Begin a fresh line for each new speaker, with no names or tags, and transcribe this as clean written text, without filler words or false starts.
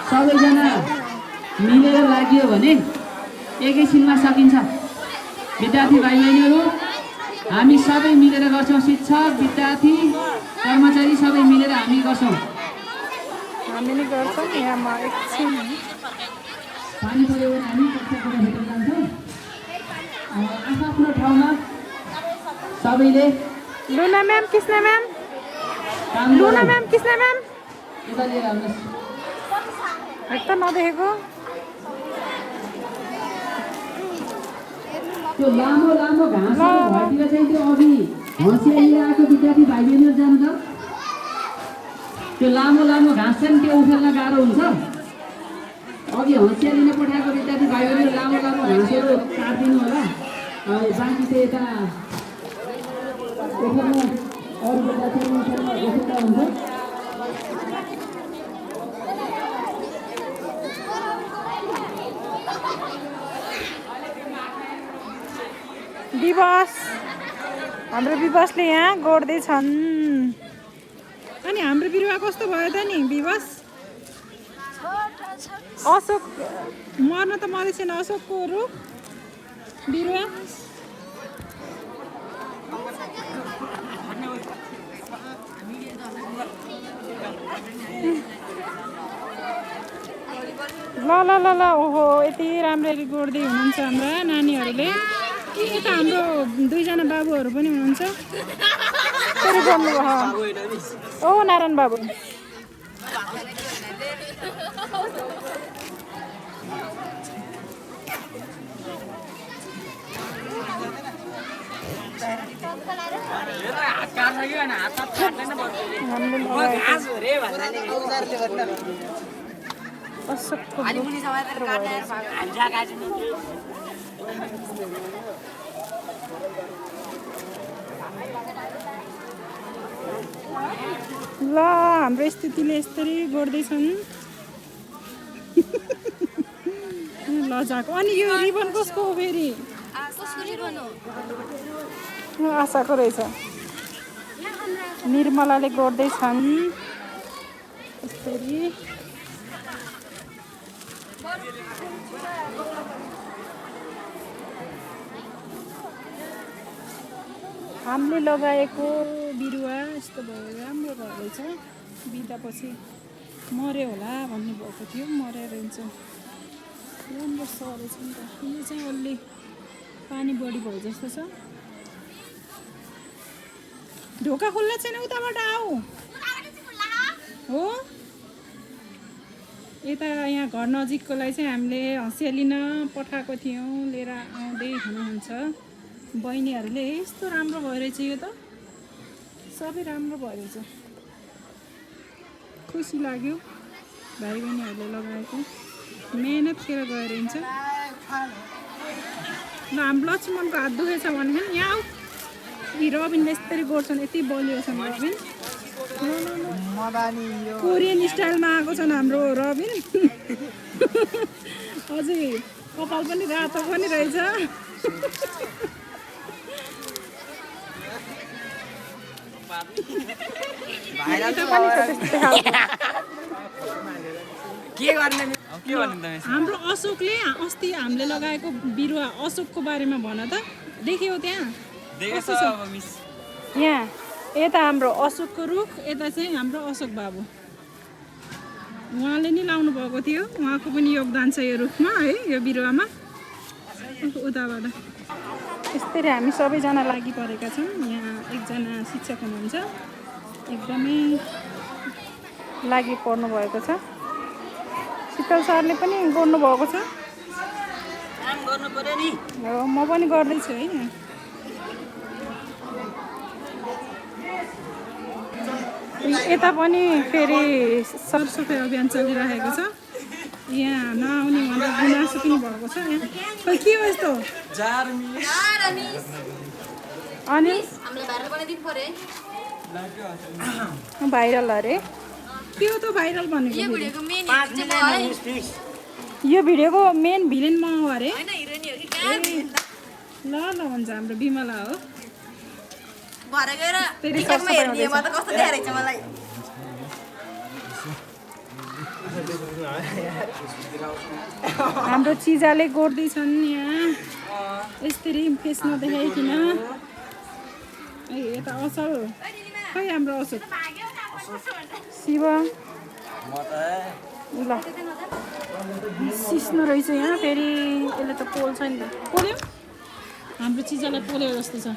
सबैजना मिलेर लाग्यो भने एकैछिनमा सकिन्छ। विद्यार्थी भाइ बहिनीहरू हामी सबै मिलेर गर्छौँ। शिक्षक, विद्यार्थी, कर्मचारी सबै मिलेर हामी गर्छौँ।
हामी नै गर्छौँ। यहाँमा एकछिन
पानी पऱ्यो भने हामी कक्षाबाट भेटेर जान्छौँ। आफ्नो ठाउँमा सबैले
Luna ma'am, Krishna ma'am, Luna ma'am, Krishna ma'am
यता लिएर आउनुहोस्।
एक त नदेखेको
त्यो लामो लामो घाँसहरू भएतिर चाहिँ त्यो अघि हँसिया लिएर आएको विद्यार्थी भाइ बहिनीहरू जानु त। त्यो लामो लामो घाँस चाहिँ त्यो उखेल्न गाह्रो हुन्छ। अघि हँसिया लिन पठाएको विद्यार्थी भाइ बहिनीहरू लामो लामो घाँसहरू काटिदिनु होला। बाँकी चाहिँ यता उखेल्न अरू विद्यार्थीहरू उखेल्न हुन्छ।
विवश, हाम्रो विवशले यहाँ गोड्दैछन्। अनि हाम्रो बिरुवा कस्तो भयो त नि विवश? अशोक मर्न त मरेछन्। अशोकको रुख बिरुवा ल ल ल ल ओहो यति राम्ररी गोड्दै हुनुहुन्छ हाम्रा नानीहरूले। यता हाम्रो दुईजना बाबुहरू पनि हुनुहुन्छ। फेरि गर्नुभयो ओ नारायण बाबु। ल हाम्रो स्थितिले यसरी गोड्दैछन्। लजाको। अनि यो रिबन कसको हो फेरि? आशाको रहेछ। निर्मलाले गोड्दैछन् यसरी। हामीले लगाएको बिरुवा यस्तो भयो, राम्रो रहेछ। बिदापछि मर्यो होला भन्ने भएको थियो, मरेर हुन्छ। राम्रो सरेछ नि त। यो चाहिँ अलि पानी बढी भयो जस्तो छ। ढोका खुल्ला छैन, उताबाट आऊ हो। यता यहाँ घर नजिककोलाई चाहिँ हामीले हँसिया लिन पठाएको थियौँ, लिएर आउँदै हुनुहुन्छ बहिनीहरूले। यस्तो राम्रो भइरहेछ यो त, सबै राम्रो भइरहेछ। खुसी लाग्यो भाइ बहिनीहरूले लगाएको मेहनत खेर गएर हुन्छ। ल हाम्रो लक्ष्मणको हात दुखेछ भने यहाँ आऊ। यी रबिनले यसरी गोड्छन्, यति बलियो छन् रबिन। कोरियन स्टाइलमा आएको छन् हाम्रो रबिन। अझै कपाल पनि रातो पनि रहेछ। हाम्रो अशोकले अस्ति हामीले लगाएको बिरुवा अशोकको बारेमा भन त। देख्यौ त्यहाँ? यहाँ यता हाम्रो अशोकको रुख, यता चाहिँ हाम्रो अशोक बाबु। उहाँले नि लाउनु भएको थियो, उहाँको पनि योगदान छ यो रुखमा है, यो बिरुवामा। उताबाट यस्तरी हामी सबैजना लागि परेका छौँ। यहाँ एकजना शिक्षक हुनुहुन्छ, एकदमै लागि पर्नु भएको छ। शीतल सरले पनि गर्नु भएको छ। हो म पनि गर्दैछु है। यता पनि फेरि सरसफाइ अभियान चलिरहेको छ। यहाँ नआउने भनेर गुनासो पनि भएको छ। यहाँ खोइ के हो यस्तो? अनि भाइरल अरे के हो त भाइरल भनेको? यो भिडियोको मेन भिलेन म हो अरे। ल ल भन्छ हाम्रो बिमला हो। हाम्रो चिजाले गोड्दैछन् यहाँ यसरी फेस नदेखाइकन। यता असल खै हाम्रो असल शिव ल सिस्नो रहेछ यहाँ फेरि। यसले त पोल्छ नि त। पोल्यो हाम्रो चिजालाई पोल्यो जस्तो छ।